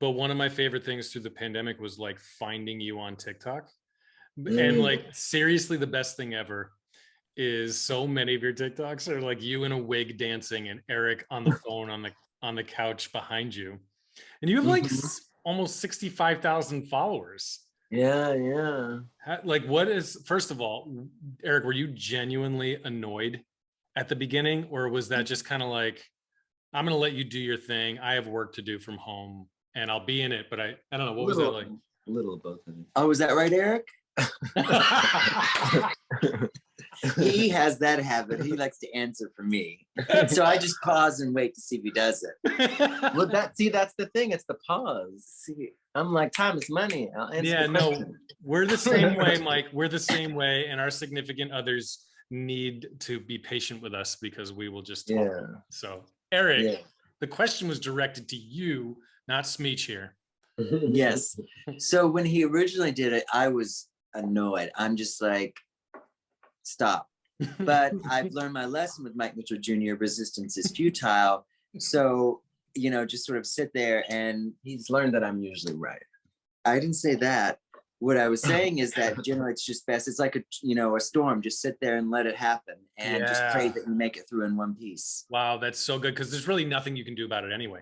But one of my favorite things through the pandemic was like finding you on TikTok. And like seriously, the best thing ever is so many of your TikToks are like you in a wig dancing and Eric on the phone on the couch behind you. And you have like almost 65,000 followers. Yeah. Like, what is, first of all, Eric, were you genuinely annoyed at the beginning, or was that just kind of like, I'm going to let you do your thing. I have work to do from home and I'll be in it. But I don't know. What was that like? A little of both of them. Oh, was that right, Eric? He has that habit. He likes to answer for me. So I just pause and wait to see if he does it. Well, that's the thing. It's the pause. See, I'm like, time is money. I'll answer the question. No, we're the same way, Mike. We're the same way. And our significant others need to be patient with us because we will just talk. Yeah. So, Eric, the question was directed to you, not Smeech here. Yes. So when he originally did it, I was annoyed. I'm just like, stop. But I've learned my lesson with Mike Mitchell Jr. Resistance is futile. So, just sort of sit there, and he's learned that I'm usually right. I didn't say that. What I was saying is that generally it's just best. It's like a storm. Just sit there and let it happen, and just pray that you make it through in one piece. Wow, that's so good, because there's really nothing you can do about it anyway.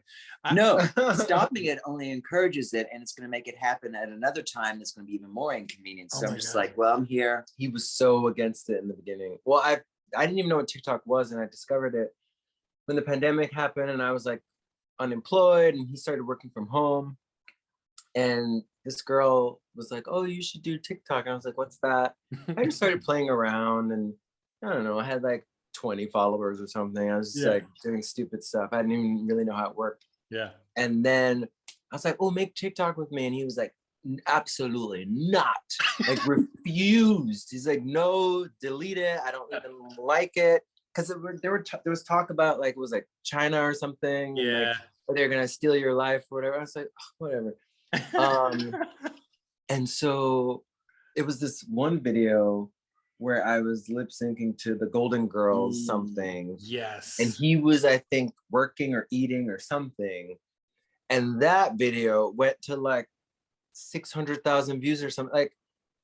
No, stopping it only encourages it, and it's going to make it happen at another time that's going to be even more inconvenient. So I'm just like, well, I'm here. He was so against it in the beginning. Well, I didn't even know what TikTok was, and I discovered it when the pandemic happened, and I was like unemployed, and he started working from home, and this girl was like, oh, you should do TikTok. And I was like, what's that? I just started playing around, and I don't know, I had like 20 followers or something. I was just like doing stupid stuff. I didn't even really know how it worked. Yeah. And then I was like, oh, make TikTok with me. And he was like, absolutely not. Like refused. He's like, no, delete it. I don't even like it. Because there was talk about like, it was like China or something. Yeah. And like, or they're going to steal your life or whatever. I was like, oh, whatever. And so it was this one video where I was lip syncing to the Golden Girls something. Yes. And he was, I think, working or eating or something. And that video went to like 600,000 views or something. Like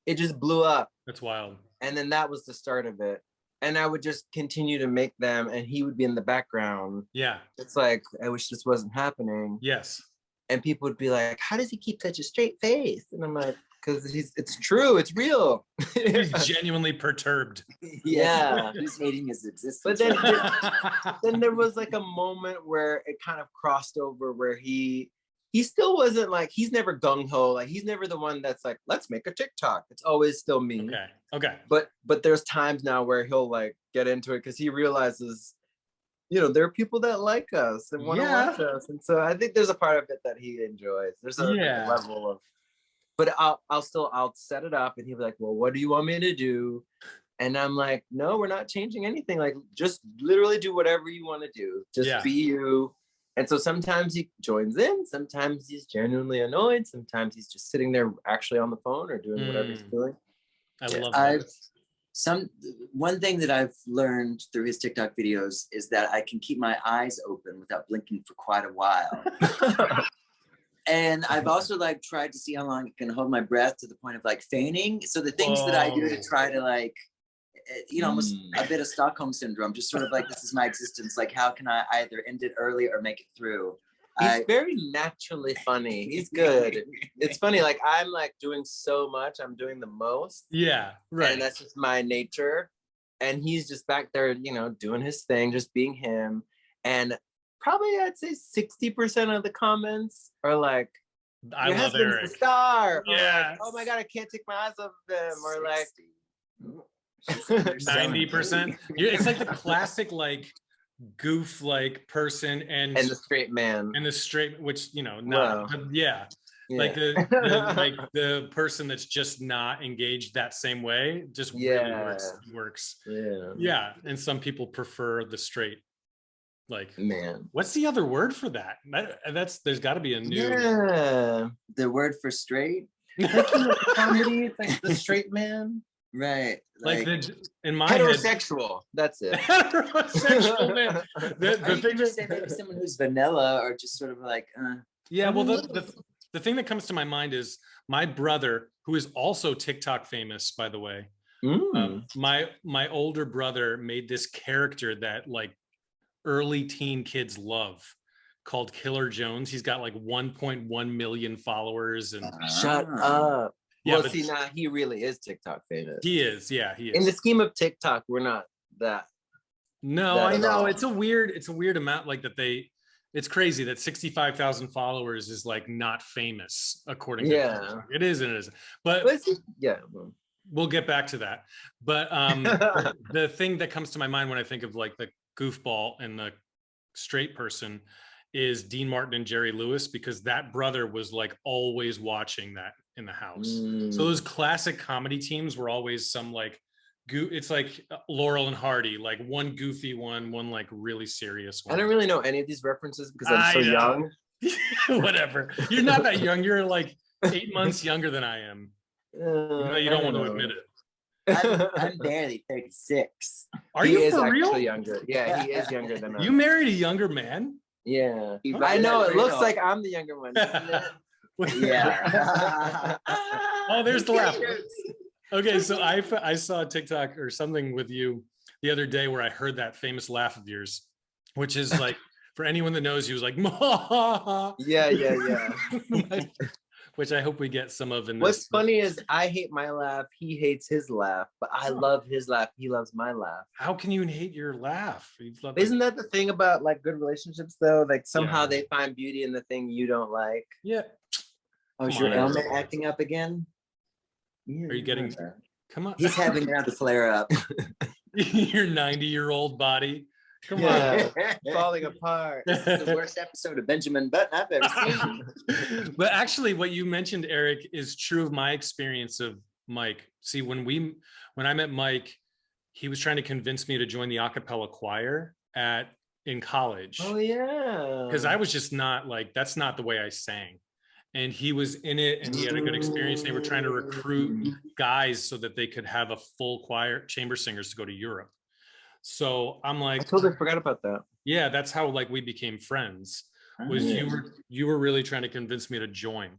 it just blew up. That's wild. And then that was the start of it. And I would just continue to make them, and he would be in the background. Yeah. It's like, I wish this wasn't happening. Yes. And people would be like, how does he keep such a straight face? And I'm like, because it's true, it's real. He's genuinely perturbed. Yeah, he's hating his existence. But then there was like a moment where it kind of crossed over where he still wasn't like, he's never gung-ho, like he's never the one that's like, let's make a TikTok. It's always still me. Okay. But there's times now where he'll like get into it because he realizes, there are people that like us and want to watch us. And so I think there's a part of it that he enjoys. There's a level of, but I'll set it up, and he'll be like, well, what do you want me to do? And I'm like, no, we're not changing anything. Like, just literally do whatever you want to do. Just be you. And so sometimes he joins in, sometimes he's genuinely annoyed, sometimes he's just sitting there actually on the phone or doing whatever he's doing. I love that. One thing that I've learned through his TikTok videos is that I can keep my eyes open without blinking for quite a while. And I've also like tried to see how long I can hold my breath to the point of like feigning. So the things that I do to try to like, almost a bit of Stockholm syndrome, just sort of like, this is my existence. Like, how can I either end it early or make it through? He's very naturally funny. He's good. It's funny, like I'm like doing so much, I'm doing the most. Yeah, right. And that's just my nature. And he's just back there, doing his thing, just being him. And probably I'd say 60% of the comments are like, I your love husband's Eric. the star. Yeah. Like, oh my God, I can't take my eyes off them. Or like 90%. It's like the classic like goof like person and the straight man. And the straight, which like the person that's just not engaged that same way just really works. Yeah. And some people prefer the straight. Like, man, what's the other word for that? There's got to be a new. Yeah, the word for straight. Comedy, it's like the straight man, right? Like in my heterosexual. That's it. Heterosexual man. The thing is, say maybe someone who's vanilla or just sort of like. Yeah, well, the thing that comes to my mind is my brother, who is also TikTok famous, by the way. My older brother made this character that like early teen kids love called Killer Jones. He's got like 1.1 million followers and shut up. Yeah, well, see, now he really is TikTok famous. He is, yeah, he is. In the scheme of TikTok, we're not that. No, I know it's a weird amount. Like it's crazy that 65,000 followers is like not famous according to TikTok. It is and it isn't. But yeah, we'll get back to that. But the thing that comes to my mind when I think of like the goofball and the straight person is Dean Martin and Jerry Lewis, because that brother was like always watching that in the house. So those classic comedy teams were always some like it's like Laurel and Hardy, like one goofy one like really serious one. I don't really know any of these references because I'm so young. Whatever. You're not that young. You're like 8 months younger than I am. You don't want to admit it. I'm barely 36. Are you for real? Actually younger. Yeah, he is younger than us. You married a younger man? Yeah. I know. It looks like I'm the younger one, doesn't it? Yeah. Oh, there's the laugh. Okay, so I saw a TikTok or something with you the other day where I heard that famous laugh of yours, which is like, for anyone that knows you, was like, yeah. Which I hope we get some of in this. What's funny is I hate my laugh, he hates his laugh, but I love his laugh, he loves my laugh. How can you hate your laugh? Isn't that the thing about like good relationships though? Like somehow they find beauty in the thing you don't like. Yeah. Oh, is your ailment acting up again? Are you getting? Come on. He's having another flare up. Your 90-year-old body. Come on. Falling apart. This is the worst episode of Benjamin Button I've ever seen. But actually, what you mentioned, Eric, is true of my experience of Mike. See, when I met Mike, he was trying to convince me to join the a cappella choir in college. Oh yeah. Because I was just not like, that's not the way I sang. And he was in it and he had a good experience. They were trying to recruit guys so that they could have a full choir, chamber singers to go to Europe. So I'm like, I totally forgot about that. Yeah, that's how like we became friends. Was you were really trying to convince me to join.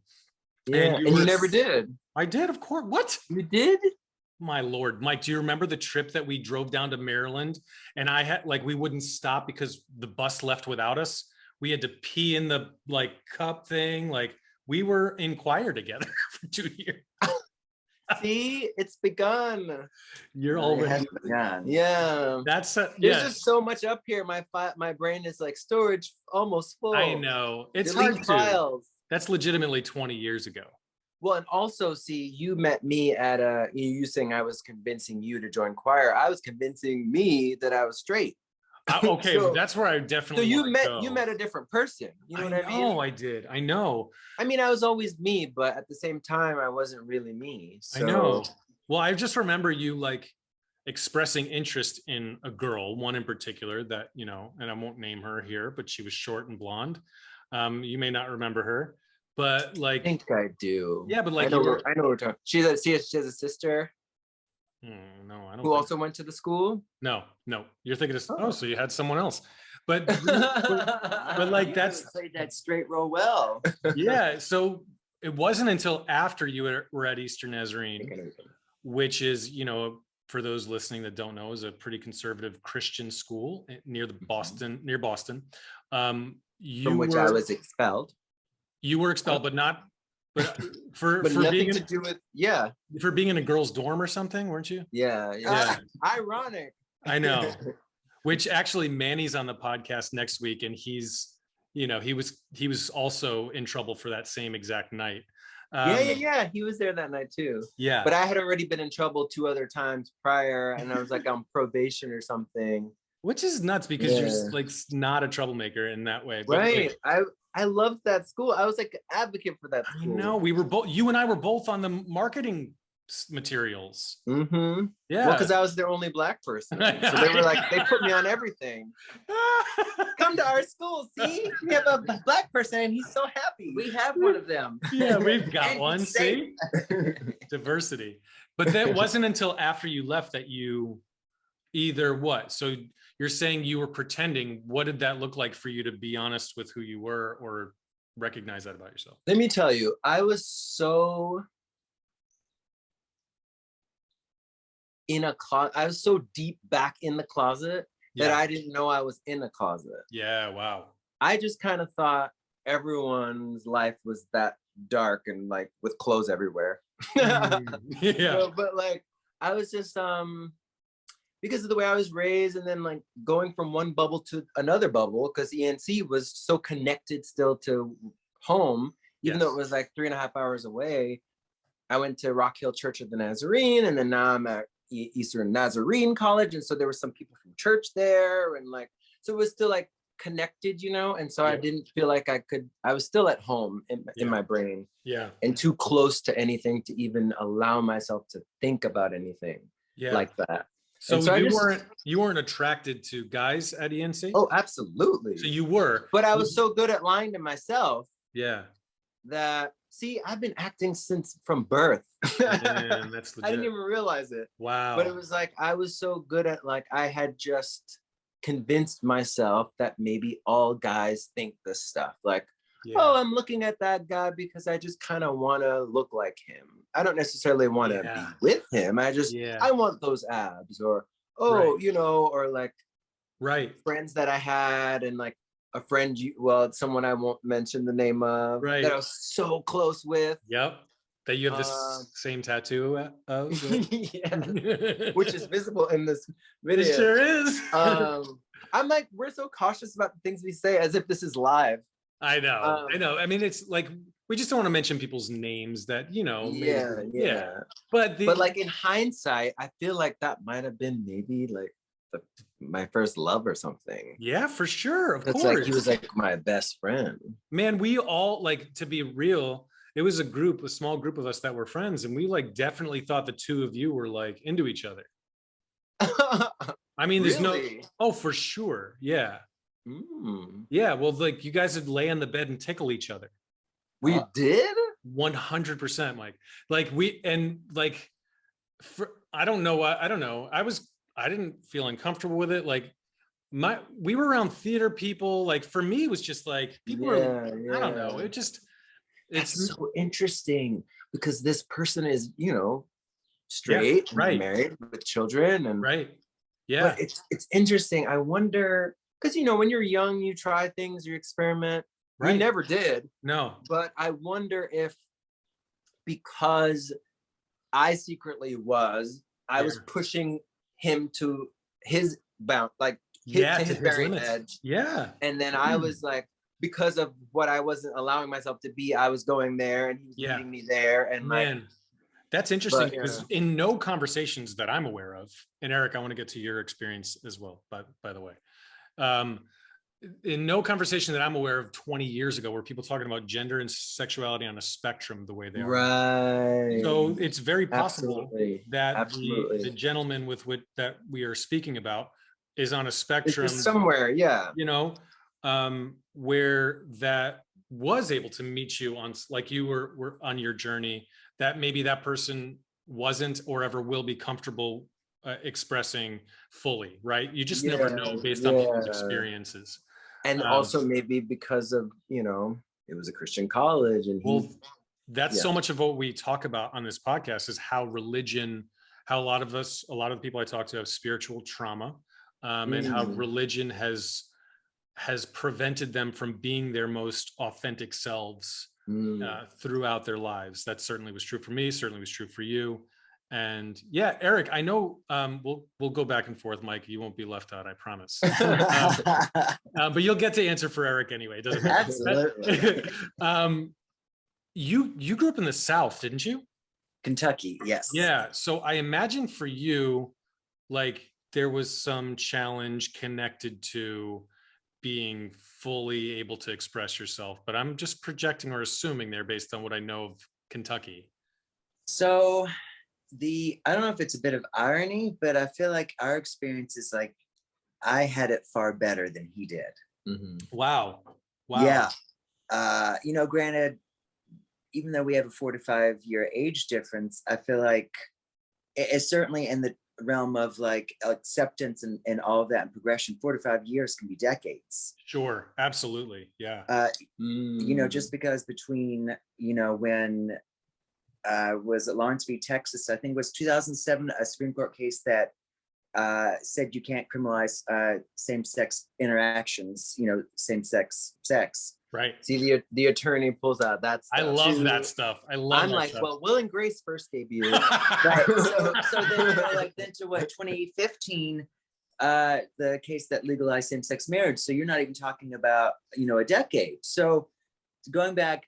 Yeah, and you never did. I did, of course. What? You did? My Lord, Mike, do you remember the trip that we drove down to Maryland and I had like, we wouldn't stop because the bus left without us. We had to pee in the like cup thing. Like, we were in choir together for 2 years. See, it's begun. You're already begun. Yeah. There's just so much up here. My brain is like storage almost full. I know. It's hard to. That's legitimately 20 years ago. Well, and also, see, you met me at you saying I was convincing you to join choir. I was convincing me that I was straight. Okay, so, that's where I definitely. So you met a different person. You know what I mean? Oh, I did. I know. I mean, I was always me, but at the same time, I wasn't really me. So. I know. Well, I just remember you like expressing interest in a girl, one in particular that, you know, and I won't name her here, but she was short and blonde. You may not remember her, but like. I think I do. Yeah, but like. I know we're talking. She has a sister. No, I don't. Who also went to the school? No. You're thinking of so you had someone else, but like that's played that straight roll well. Yeah, so it wasn't until after you were at Eastern Nazarene, which is, you know, for those listening that don't know, is a pretty conservative Christian school near Boston. From which I was expelled. You were expelled, but not. But for nothing being to do with for being in a girl's dorm or something, weren't you? Yeah. Ironic. I know. Which actually Manny's on the podcast next week, and he's, you know, he was also in trouble for that same exact night. Yeah. He was there that night too. Yeah. But I had already been in trouble 2 other times prior, and I was like on probation or something. Which is nuts because you're like not a troublemaker in that way. But right. I loved that school. I was like an advocate for that school. I know. We were both. You and I were both on the marketing materials. Mm-hmm. Yeah. Well, because I was their only Black person, so they were like, they put me on everything. Come to our school. See, we have a Black person, and he's so happy. We have one of them. Yeah, we've got one. See, diversity. But that wasn't until after you left that you either what? So you're saying you were pretending. What did that look like for you to be honest with who you were, or recognize that about yourself? Let me tell you, I was so I was so deep back in the closet that I didn't know I was in a closet. Yeah, wow. I just kind of thought everyone's life was that dark and like with clothes everywhere. Yeah. But like I was just because of the way I was raised, and then like going from one bubble to another bubble, because ENC was so connected still to home, even though it was like 3.5 hours away. I went to Rock Hill Church of the Nazarene, and then now I'm at Eastern Nazarene College, and so there were some people from church there, and like so it was still like connected, you know. And so I didn't feel like I was still at home in my brain, and too close to anything to even allow myself to think about anything like that. So you weren't attracted to guys at ENC? Oh, absolutely. So you were, but I was so good at lying to myself. Yeah. That see, I've been acting since from birth. Man, that's legit. I didn't even realize it. Wow. But it was like I was so good at like I had just convinced myself that maybe all guys think this stuff. Like, oh, I'm looking at that guy because I just kind of want to look like him. I don't necessarily want to be with him. I just I want those abs, or you know, or like friends that I had, and like a friend, someone I won't mention the name of, that I was so close with. Yep. That you have this same tattoo of? Which is visible in this video. It sure is. I'm like, we're so cautious about the things we say as if this is live. I know. I mean, it's like, we just don't want to mention people's names that, you know. But like in hindsight, I feel like that might have been maybe like my first love or something. Yeah, for sure. Of course. Like he was like my best friend. Man, we all, like, to be real, it was a small group of us that were friends, and we like definitely thought the two of you were like into each other. I mean, there's for sure. Yeah. Yeah, well, like you guys would lay on the bed and tickle each other. We did? 100%, Mike. Like I don't know. I didn't feel uncomfortable with it. Like we were around theater people. Like for me, it was just like people I don't know. It's so interesting because this person is, you know, straight, and married with children, and but it's interesting. I wonder, because you know, when you're young, you try things, you experiment. We never did. No. But I wonder if because I secretly was pushing him to his bound, like to his very edge. Yeah. And then I was like, because of what I wasn't allowing myself to be, I was going there, and he was meeting me there. And man, that's interesting, because in no conversations that I'm aware of, and Eric, I want to get to your experience as well, by the way. In no conversation that I'm aware of 20 years ago were people talking about gender and sexuality on a spectrum the way they are. Right. So it's very possible that the gentleman that we are speaking about is on a spectrum. It's somewhere, you know, where that was able to meet you on, like you were on your journey, that maybe that person wasn't or ever will be comfortable expressing fully, right? You just never know based on people's experiences. And also maybe because of, you know, it was a Christian college, and that's so much of what we talk about on this podcast is how a lot of the people I talk to have spiritual trauma, and how religion has prevented them from being their most authentic selves throughout their lives. That certainly was true for me, certainly was true for you. And yeah, Eric, I know we'll go back and forth, Mike. You won't be left out, I promise. But you'll get to answer for Eric anyway. It doesn't matter. Absolutely. You grew up in the South, didn't you? Kentucky, yes. Yeah. So I imagine for you, like there was some challenge connected to being fully able to express yourself, but I'm just projecting or assuming there based on what I know of Kentucky. So I don't know if it's a bit of irony, but I feel like our experience is like I had it far better than he did. Wow. Yeah. You know, granted, even though we have a 4 to 5 year age difference, I feel like it's certainly in realm of like acceptance and all of that and progression, 4 to 5 years can be decades. Sure, absolutely, yeah. You know, just because between, you know, when was it Lawrence v. Texas, I think it was 2007, a Supreme Court case that said you can't criminalize same-sex interactions, you know, same-sex sex. Right. See, the attorney pulls out that stuff. I love that stuff. I'm like, stuff. well, Will and Grace first debuted. Right. So then, you know, like then to what, 2015, the case that legalized same-sex marriage. So you're not even talking about, you know, a decade. So going back,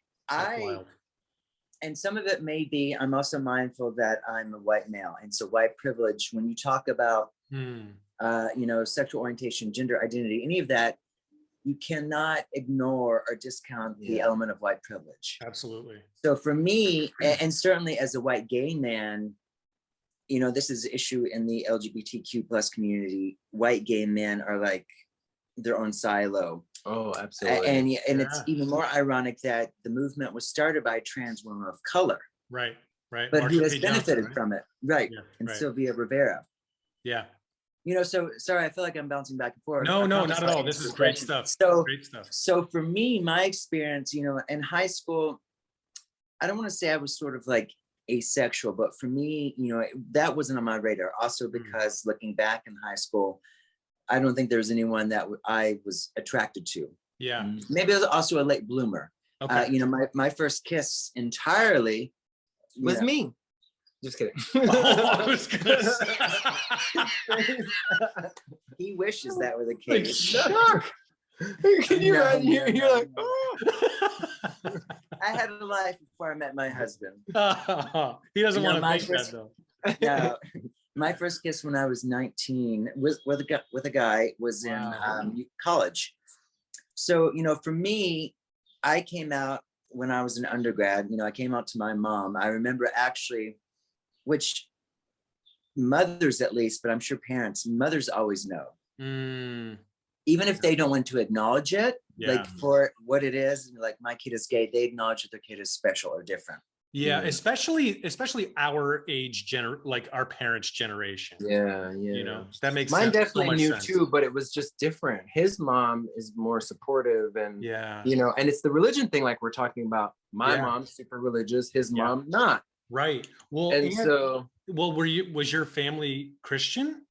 and some of it may be, I'm also mindful that I'm a white male. And so white privilege, when you talk about, you know, sexual orientation, gender identity, any of that, you cannot ignore or discount the element of white privilege. Absolutely. So for me, and certainly as a white gay man, you know, this is an issue in the LGBTQ plus community. White gay men are like their own silo. Oh, absolutely. And it's even more ironic that the movement was started by trans women of color. Right, right. But Marsha who has P. benefited Johnson, from it. Right. Yeah, and right. Sylvia Rivera. Yeah. You know, so sorry, I feel like I'm bouncing back and forth. No, not at all. This is great stuff. Great stuff. So for me, my experience, you know, in high school, I don't want to say I was sort of like asexual, but for me, you know, that wasn't on my radar. Also because looking back in high school, I don't think there was anyone that I was attracted to. Yeah. Maybe I was also a late bloomer. Okay. You know, my first kiss entirely was me. Just kidding. I was gonna say. He wishes that were the case. Can you imagine? You're like, oh. I had a life before I met my husband. He doesn't want to make that though. Yeah. My first kiss when I was 19 with a guy was in college. So, you know, for me, I came out when I was an undergrad. You know, I came out to my mom. I remember actually, which mothers at least, but I'm sure parents, mothers always know. Even if they don't want to acknowledge it, like for what it is, like my kid is gay, they acknowledge that their kid is special or different. Yeah, especially our age, like our parents' generation. Yeah. You know, that makes mine sense. definitely knew too, but it was just different. His mom is more supportive, and you know, and it's the religion thing, like we're talking about. My mom's super religious, his mom not. Right. Well, and so was your family Christian?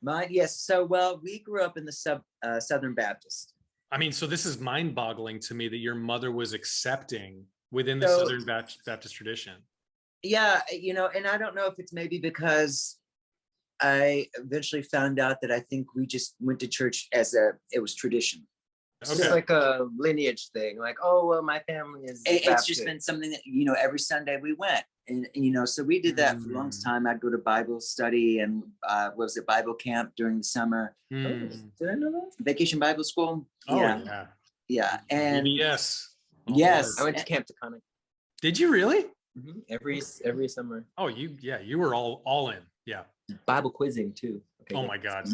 Mine, yes. So, well, we grew up in the Southern Baptist. I mean, so this is mind-boggling to me that your mother was accepting within the Southern Baptist tradition. Yeah, you know, and I don't know if it's maybe because I eventually found out that I think we just went to church as it was tradition. It's just like a lineage thing, like, oh, well, my family is it's just been something that, you know, every Sunday we went. And, you know, so we did that for the longest time. I'd go to Bible study and Bible camp during the summer. Oh, did I know that? Vacation Bible School. Yeah. And yes. Yes. I went to Camp Taconic. Did you really? Every summer. Oh, you were all in. Yeah. Bible quizzing too. Okay, oh my God.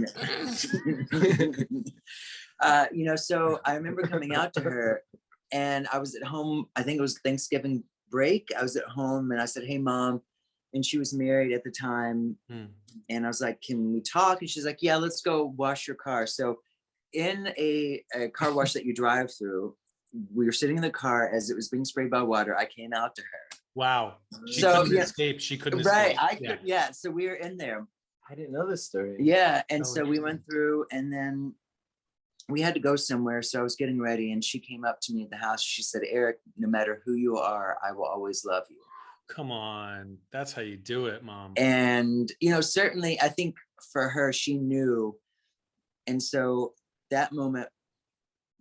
You know, so I remember coming out to her and I was at home. I think it was Thanksgiving break. I was at home and I said, hey, Mom. And she was married at the time. And I was like, can we talk? And she's like, yeah, let's go wash your car. So in a car wash that you drive through, we were sitting in the car as it was being sprayed by water. I came out to her. Wow. She couldn't escape. She couldn't escape. Right. So we were in there. I didn't know this story. Yeah. And so we went through and then we had to go somewhere. So I was getting ready and she came up to me at the house. She said, Eric, no matter who you are, I will always love you. Come on. That's how you do it, Mom. And, you know, certainly I think for her, she knew. And so that moment,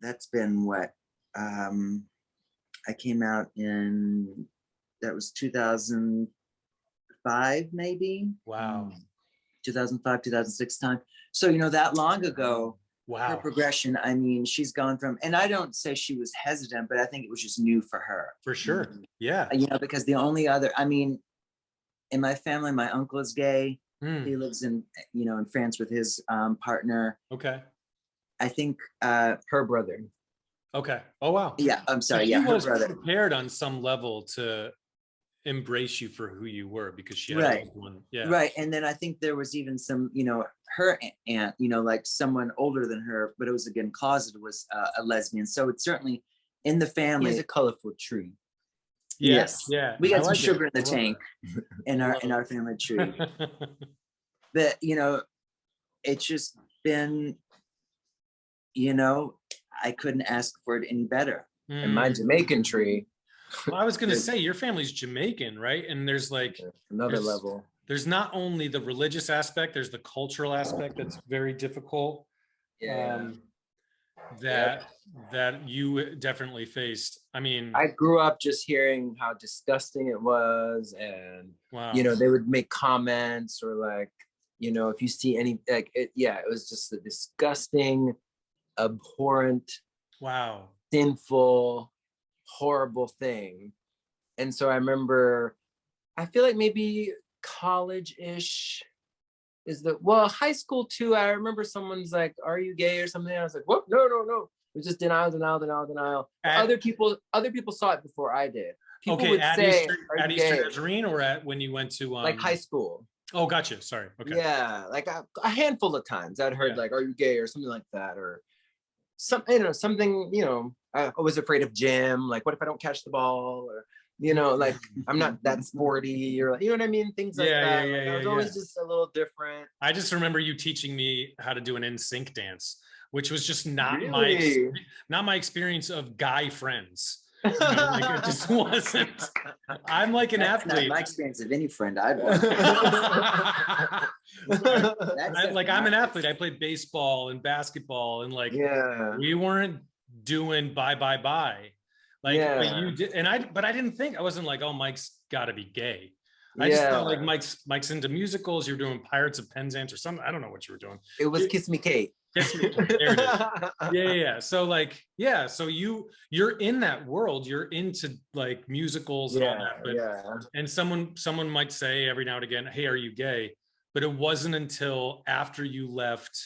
that's been what? I came out that was 2005, maybe. Wow. 2005, 2006 time. So, you know, that long ago, her progression, I mean, she's gone from, and I don't say she was hesitant, but I think it was just new for her. For sure. Yeah. You know, because the only other, I mean, in my family, my uncle is gay. He lives in France with his partner. Okay. I think her brother. Okay. Oh, wow. Yeah. I'm sorry. So yeah. He was prepared on some level to embrace you for who you were because she had Right. a one. Yeah. Right. And then I think there was even some, you know, her aunt, you know, like someone older than her, but it was again closeted, was a lesbian. So it's certainly in the family. He's a colorful tree. Yes. Yeah. We got some like sugar in the tank in our family tree. But, you know, it's just been, you know, I couldn't ask for it any better. And my Jamaican tree. Well, I was going to say your family's Jamaican, right? And there's like another level. There's not only the religious aspect, there's the cultural aspect that's very difficult. Yeah. That you definitely faced. I mean, I grew up just hearing how disgusting it was, and wow. You know, they would make comments or like, you know, if you see any like it was just a disgusting, abhorrent, wow, sinful, horrible thing. And so I remember, I feel like maybe college-ish is high school too. I remember someone's like, "Are you gay?" or something. I was like, "What? No. It was just denial. Other people saw it before I did. People would say, at Eastern Nazarene, or at when you went to like high school. Oh, gotcha. Sorry. Okay. Yeah, like a handful of times I'd heard like, "Are you gay?" or something like that, or something. You know, I was afraid of gym. Like, what if I don't catch the ball? Or you know, like I'm not that sporty, or you know what I mean? Things like that. Like, I was always just a little different. I just remember you teaching me how to do an NSYNC dance, which was just not my experience of guy friends. You know, like it just wasn't. I'm like an athlete. Not my experience of any friend I'd want. I'm an athlete. I played baseball and basketball, and like we weren't doing bye. Like but you did, and I didn't think, I wasn't like, oh, Mike's got to be gay. I just thought like Mike's into musicals. You're doing Pirates of Penzance or something. I don't know what you were doing. It was Kiss Me Kate. Kiss Me Kate. There it is. Yeah. So like, so you're in that world. You're into like musicals and all that. But, and someone might say every now and again, "Hey, are you gay?" But it wasn't until after you left,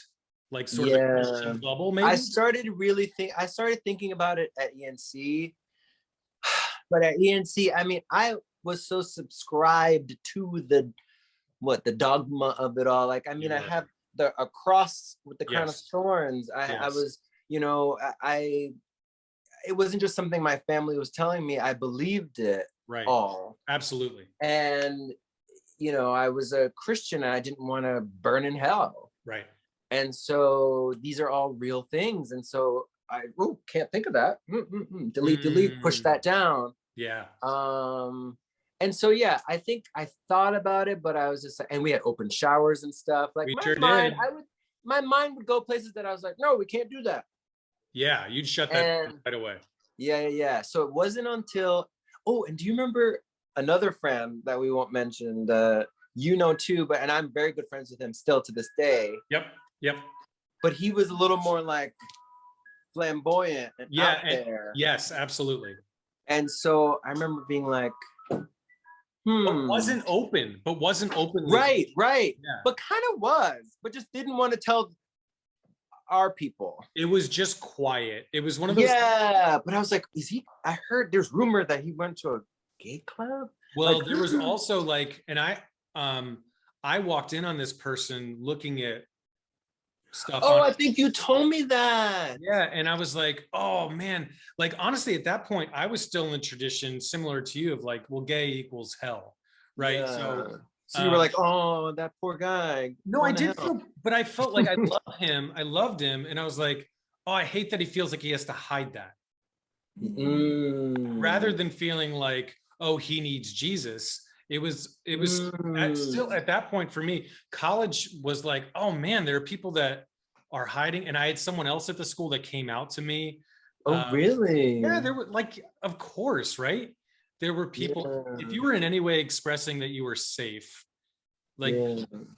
like sort of the Christian bubble. Maybe I started thinking about it at ENC. But at ENC, I mean, I was so subscribed to the dogma of it all. Like, I mean, I have a cross with the crown of thorns. I was, you know, it wasn't just something my family was telling me. I believed it all. Absolutely. And, you know, I was a Christian and I didn't want to burn in hell. Right. And so these are all real things. And so I can't think of that. Delete, push that down. Yeah. And so I think I thought about it, but I was just like, and we had open showers and stuff. Like my mind would go places that I was like, no, we can't do that. Yeah, you'd shut that right away. Yeah. So it wasn't until and do you remember another friend that we won't mention, you know too, and I'm very good friends with him still to this day. Yep. But he was a little more like flamboyant and out there. Yes, absolutely. And so I remember being like, But wasn't open. Right. Yeah. But kind of was, but just didn't want to tell our people. It was just quiet. It was one of those. Yeah, but I was like, I heard there's rumor that he went to a gay club. Well, like, there was also like, and I walked in on this person looking at stuff. I think you told me that. Yeah, and I was like, oh man, like honestly, at that point, I was still in the tradition similar to you of like, well, gay equals hell, right? Yeah. So you were like, oh, that poor guy. No, I did feel, but I felt like I loved him, and I was like, oh, I hate that he feels like he has to hide that, rather than feeling like, oh, he needs Jesus. It was still at that point for me, college was like, oh man, there are people that are hiding. And I had someone else at the school that came out to me. Oh, really? Yeah, there were like, of course, right? There were people, if you were in any way expressing that you were safe, like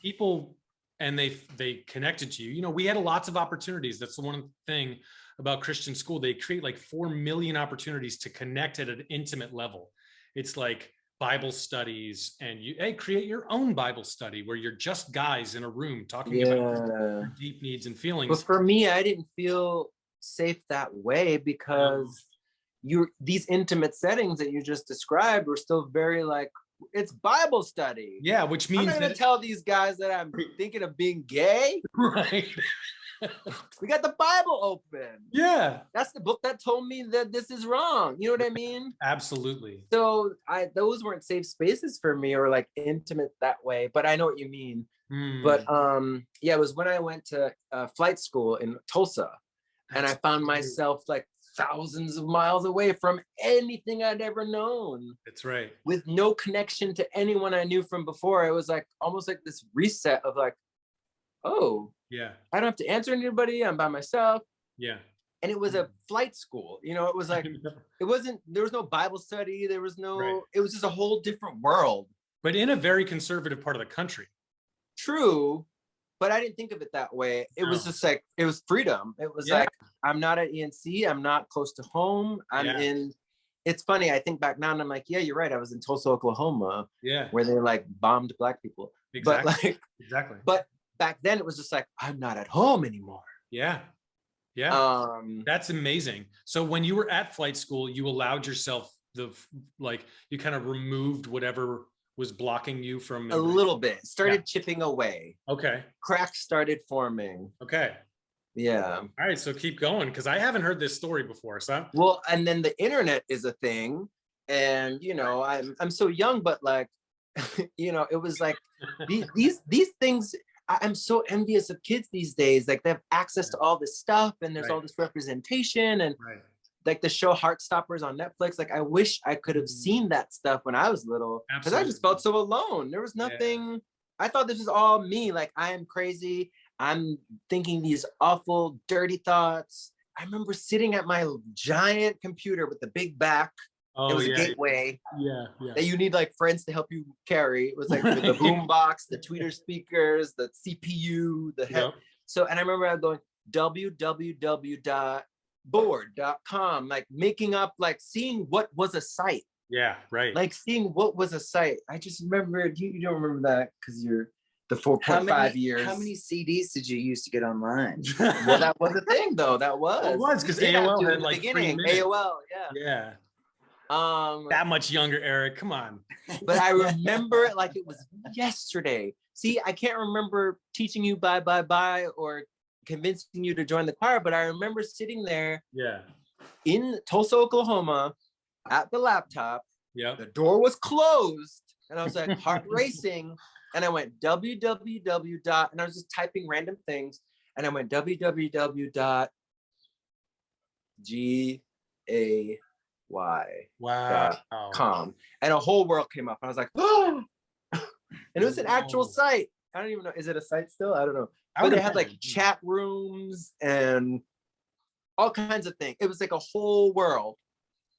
people, and they connected to you. You know, we had lots of opportunities. That's the one thing about Christian school. They create like 4 million opportunities to connect at an intimate level. It's like Bible studies, and you create your own Bible study where you're just guys in a room talking about your deep needs and feelings. But for me, I didn't feel safe that way because these intimate settings that you just described were still very like, it's Bible study. Yeah, which means I'm not gonna tell these guys that I'm thinking of being gay. Right. We got the Bible open. Yeah. That's the book that told me that this is wrong. You know what I mean? Absolutely. So those weren't safe spaces for me or like intimate that way, but I know what you mean. But yeah, it was when I went to flight school in Tulsa, and I found myself like thousands of miles away from anything I'd ever known. That's right. With no connection to anyone I knew from before. It was like almost like this reset of like, oh, yeah, I don't have to answer anybody. I'm by myself. Yeah. And it was a flight school. You know, it was like, it wasn't, there was no Bible study. There was no, right. It was just a whole different world. But in a very conservative part of the country. True. But I didn't think of it that way. It was just like, it was freedom. It was like, I'm not at ENC. I'm not close to home. I'm in, it's funny. I think back now and I'm like, yeah, you're right. I was in Tulsa, Oklahoma. Yeah. Where they like bombed Black people. Exactly. But like, exactly. But back then it was just like, I'm not at home anymore. Yeah. Yeah. That's amazing. So when you were at flight school, you allowed yourself you kind of removed whatever was blocking you from a little bit, started chipping away. Okay. Cracks started forming. Okay. Yeah. All right. So keep going, because I haven't heard this story before. So well, and then the internet is a thing. And you know, I'm so young, but like, you know, it was like these things. I'm so envious of kids these days. Like they have access to all this stuff, and there's all this representation, and like the show Heartstoppers on Netflix. Like I wish I could have seen that stuff when I was little, because I just felt so alone. There was nothing. I thought this was all me. Like I am crazy. I'm thinking these awful, dirty thoughts. I remember sitting at my giant computer with the big back. It was a gateway that you need like friends to help you carry. It was like with the boom box, the tweeter speakers, the CPU, the head. So, and I remember I was going www.board.com, like making up, like seeing what was a site. Yeah, right. Like seeing what was a site. I just remember, you don't remember that because you're the 4.5 years. How many CDs did you use to get online? Well, that was the thing though. That was. It was because AOL had like beginning. AOL, yeah. That much younger, Eric. Come on. But I remember it like it was yesterday. See, I can't remember teaching you bye or convincing you to join the choir, but I remember sitting there in Tulsa, Oklahoma at the laptop. Yeah. The door was closed and I was like heart racing. And I went www. And I was just typing random things. And I went www.gay.com, and a whole world came up. I was like, oh, and it was an actual site. I don't even know. Is it a site still? I don't know. But they had like chat rooms and all kinds of things. It was like a whole world.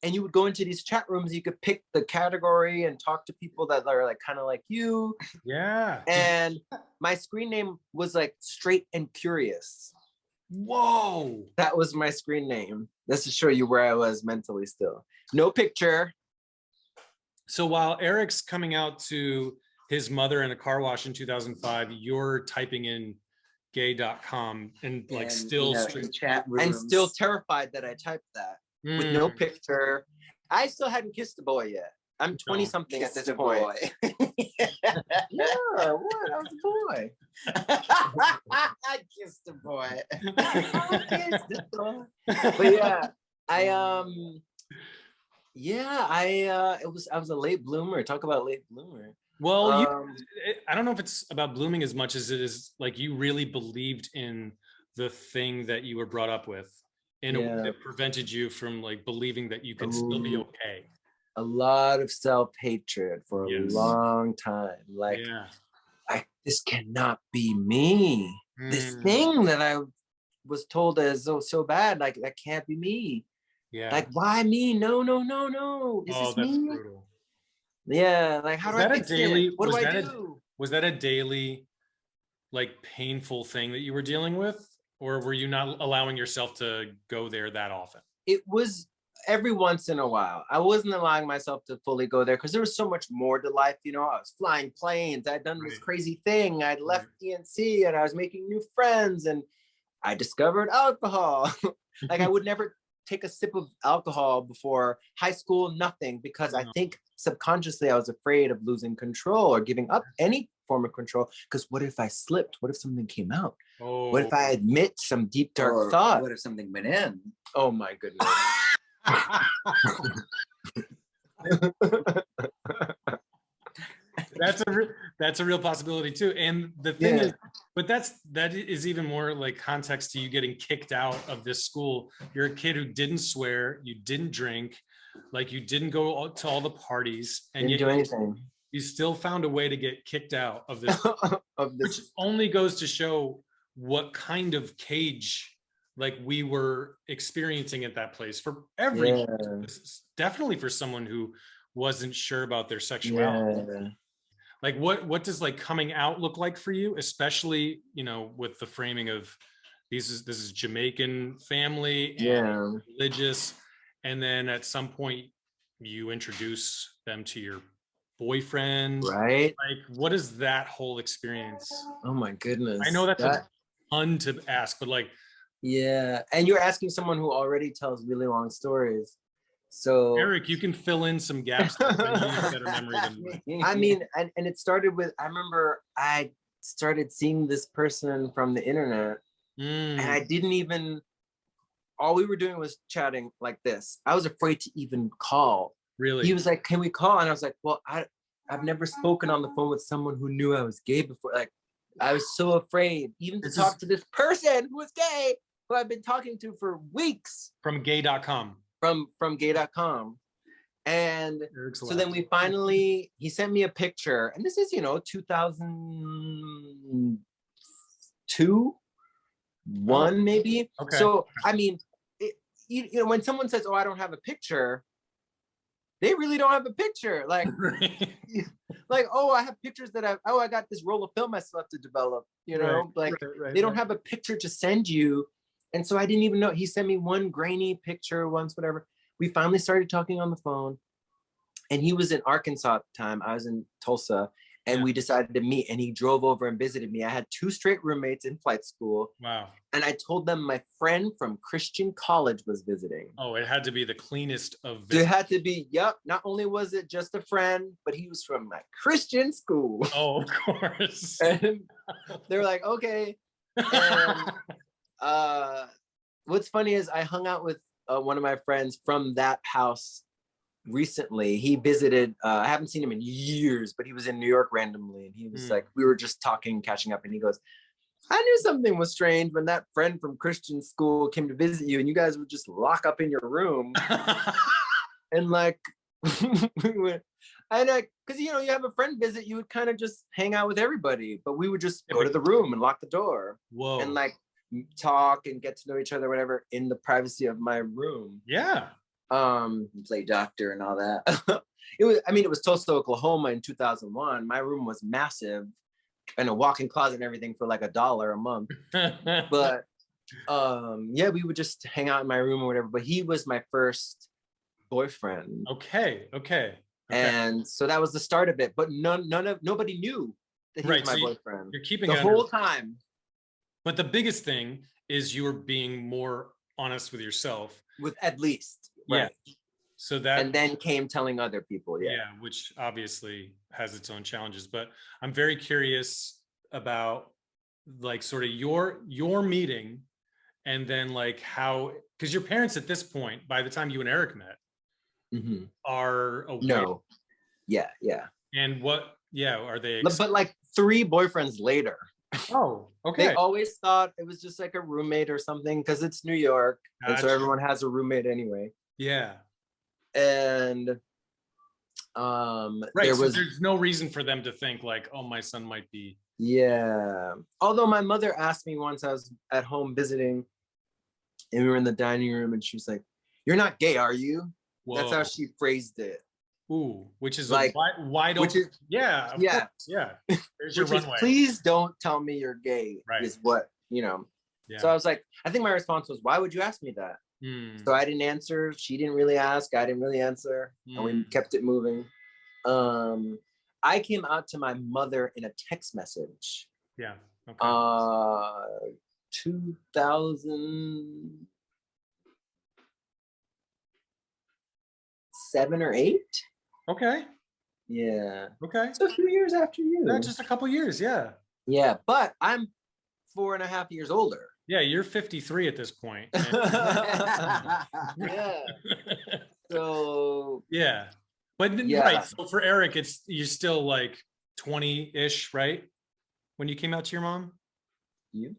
And you would go into these chat rooms, you could pick the category and talk to people that are like kind of like you. Yeah. And my screen name was like Straight and Curious. Whoa. That was my screen name. That's to show you where I was mentally still. No picture. So while Eric's coming out to his mother in a car wash in 2005, you're typing in gay.com and like still chat rooms. And still terrified that I typed that with no picture. I still hadn't kissed a boy yet. I'm 20 something at this point. Yeah, what? I was a boy. I kissed a boy. But yeah, I was a late bloomer. Talk about late bloomer. Well, I don't know if it's about blooming as much as it is like you really believed in the thing that you were brought up with, and it prevented you from like believing that you could still be okay. A lot of self-hatred for a long time. Like, this cannot be me. This thing that I was told is so bad, like that can't be me. Yeah. Like, why me? No. Is this me? Brutal. Yeah. Like, how do I fix it? What do I do? Was that a daily, like, painful thing that you were dealing with? Or were you not allowing yourself to go there that often? It was every once in a while. I wasn't allowing myself to fully go there because there was so much more to life. You know, I was flying planes. I'd done this crazy thing. I'd left DNC and I was making new friends and I discovered alcohol. Like I would never take a sip of alcohol before high school, nothing, because I think subconsciously I was afraid of losing control or giving up any form of control. Because what if I slipped? What if something came out? What if I admit some deep, dark thought? What if something went in? Oh my goodness. That's a real possibility too. And the thing is, but that is even more like context to you getting kicked out of this school. You're a kid who didn't swear, you didn't drink, like you didn't go to all the parties, and didn't do anything. You still found a way to get kicked out of this, which only goes to show what kind of cage like we were experiencing at that place for every, definitely for someone who wasn't sure about their sexuality. Like what does like coming out look like for you, especially, you know, with the framing of this is Jamaican family and religious, and then at some point you introduce them to your boyfriend, right? Like what is that whole experience? Oh my goodness. I know that's a fun to ask, but like, and you're asking someone who already tells really long stories. So Eric, you can fill in some gaps. You have better memory than me. I mean, and it started with, I remember I started seeing this person from the internet, and I didn't even, all we were doing was chatting like this. I was afraid to even call. Really? He was like, can we call? And I was like, well, I've never spoken on the phone with someone who knew I was gay before. Like, I was so afraid even to talk to this person who was gay, who I've been talking to for weeks. From gay.com. From gay.com. And so then we finally, he sent me a picture, and this is, 2002, one maybe. Okay. So, I mean, when someone says, oh, I don't have a picture, they really don't have a picture. Like, like, oh, I have pictures that I got this roll of film I still have to develop, they don't have a picture to send you. And so I didn't even know. He sent me one grainy picture once, whatever. We finally started talking on the phone, and he was in Arkansas at the time. I was in Tulsa, and we decided to meet, and he drove over and visited me. I had 2 straight roommates in flight school. Wow. And I told them my friend from Christian college was visiting. Oh, it had to be the cleanest of visits. It had to be, not only was it just a friend, but he was from my Christian school. Oh, of course. And they were like, okay. And what's funny is I hung out with one of my friends from that house recently. He visited, I haven't seen him in years, but he was in New York randomly, and he was like, we were just talking, catching up, and he goes, I knew something was strange when that friend from Christian school came to visit you and you guys would just lock up in your room. And like, because you have a friend visit, you would kind of just hang out with everybody, but we would just go to the room and lock the door. Whoa. And like talk and get to know each other, whatever, in the privacy of my room. Yeah. Play doctor and all that. It was Tulsa, Oklahoma in 2001. My room was massive, and a walk-in closet and everything for like $1 a month. But we would just hang out in my room or whatever. But he was my first boyfriend. Okay. And so that was the start of it. But nobody knew that he was my boyfriend. You're keeping the whole time. But the biggest thing is you were being more honest with yourself. With at least. Right. Yeah. So that, and then came telling other people. Yeah, which obviously has its own challenges. But I'm very curious about like sort of your meeting, and then like how, because your parents at this point, by the time you and Eric met, are aware. No. Yeah. And what? Yeah, are they? But like 3 boyfriends later. Oh, okay. They always thought it was just like a roommate or something because it's New York, and so everyone has a roommate anyway. Yeah. And there's no reason for them to think like, oh, my son might be. Yeah. Although my mother asked me once, I was at home visiting, and we were in the dining room, and she was like, "You're not gay, are you?" Whoa. That's how she phrased it. Ooh, which is like wide open. Course, yeah. There's your runway. Please don't tell me you're gay. Right. Is what Yeah. So I was like, I think my response was, "Why would you ask me that?" So I didn't answer. She didn't really ask. I didn't really answer, and we kept it moving. I came out to my mother in a text message. Yeah. Okay. 2000. 7 or 8. Okay. Yeah. Okay. So a few years after you. Yeah, just a couple years. Yeah. Yeah, but I'm 4.5 years older. Yeah, you're 53 at this point. Yeah. So yeah. But yeah. Right. So for Eric, you're still like 20-ish, right? When you came out to your mom? You?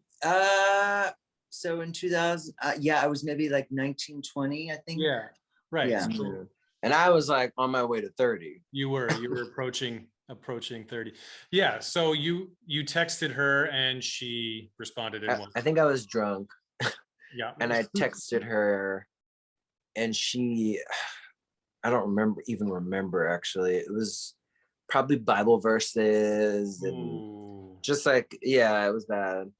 So in 2000, yeah, I was maybe like 19, 20, I think. Yeah. Right. Yeah. So and I was like on my way to 30. You were approaching 30. Yeah. So you texted her and she responded in I think I was drunk. Yeah. And I texted her and I don't remember actually. It was probably Bible verses and just like, yeah, it was bad.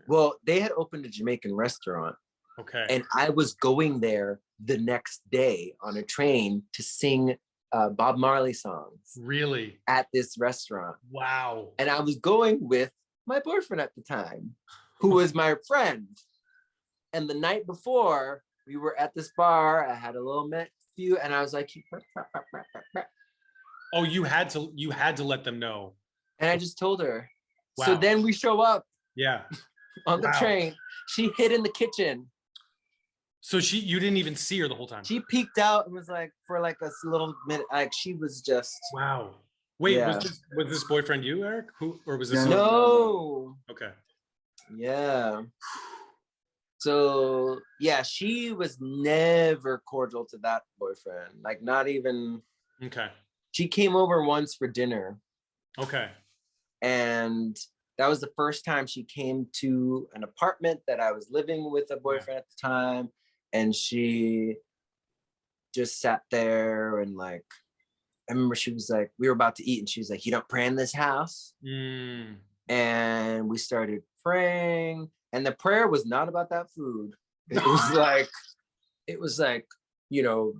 Well, they had opened a Jamaican restaurant. Okay. And I was going there the next day on a train to sing Bob Marley songs. Really? At this restaurant. Wow. And I was going with my boyfriend at the time, who was my friend. And the night before, we were at this bar. I had a little few, and I was like, oh, you had to let them know. And I just told her. Wow. So then we show up. Yeah. On the train. She hid in the kitchen. So you didn't even see her the whole time. She peeked out and was like, for like a little minute, like she was just. Wow. Wait, yeah. was this boyfriend you, Eric? Or was this? No. Okay. Yeah. So yeah, she was never cordial to that boyfriend. Like not even. Okay. She came over once for dinner. Okay. And that was the first time she came to an apartment that I was living with a boyfriend at the time. And she just sat there and like, I remember she was like, we were about to eat and she was like, you don't pray in this house? And we started praying. And the prayer was not about that food. It was like, you know,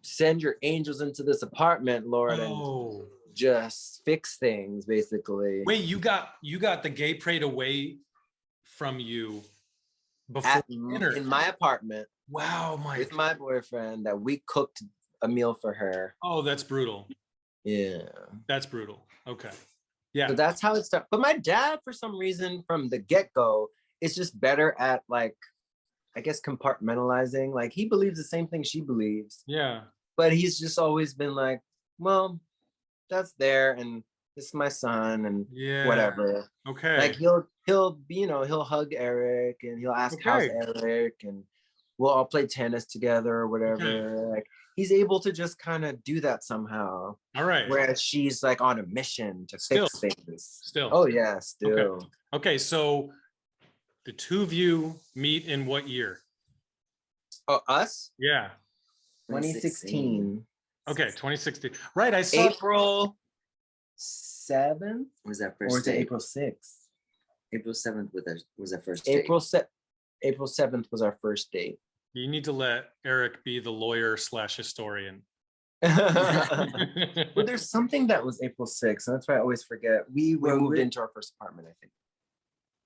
send your angels into this apartment, Lord, and just fix things, basically. Wait, you got the gay prayed away from you before dinner in my apartment. Wow, with my boyfriend, that we cooked a meal for her. Oh, that's brutal. Yeah, that's brutal. Okay, yeah. So that's how it started. But my dad, for some reason, from the get-go, is just better at like, I guess, compartmentalizing. Like he believes the same thing she believes. Yeah. But he's just always been like, well, that's there, and this is my son, and whatever. Okay. Like he'll he'll hug Eric and he'll ask how's Eric, and we'll all play tennis together or whatever. Okay. Like he's able to just kind of do that somehow. All right. Whereas she's like on a mission to fix things. Still. Oh yeah, still. Okay, so the two of you meet in what year? Oh, us? Yeah. 2016. Okay, 2016. Right, I saw April 7th. Was that first? Or was it April 6th? April 7th was our first date. April 7th was our first date. You need to let Eric be the lawyer / historian. Well, there's something that was April 6th, and that's why I always forget. We moved into our first apartment, I think.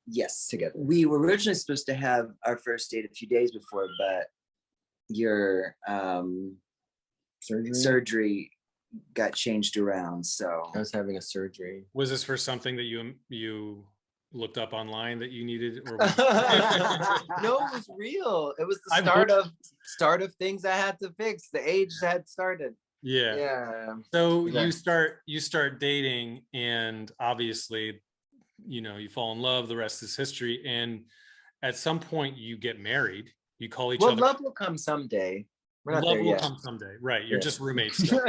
Yes, together. We were originally supposed to have our first date a few days before, but your surgery got changed around. So I was having a surgery. Was this for something that you looked up online that you needed? Or no, it was real. It was the start of things I had to fix. The age had started. Yeah. So you start dating, and obviously, you fall in love. The rest is history. And at some point, you get married. You call each other. Well, love will come someday. Love will come someday, right? You're just roommates still.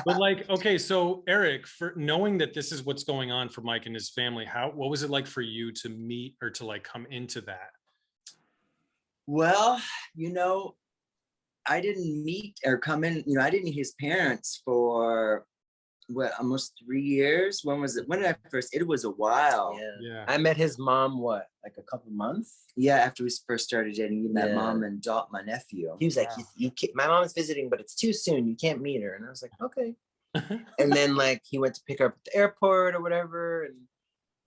But like, okay, so Eric, for knowing that this is what's going on for Mike and his family, what was it like for you to meet or to like come into that? Well, I didn't meet or come in, I didn't meet his parents for almost 3 years. When was it? When did I first? It was a while. Yeah. I met his mom, like a couple months? Yeah, after we first started dating, you met mom and my nephew. He was like, you can't, my mom is visiting, but it's too soon. You can't meet her. And I was like, okay. And then like he went to pick her up at the airport or whatever. And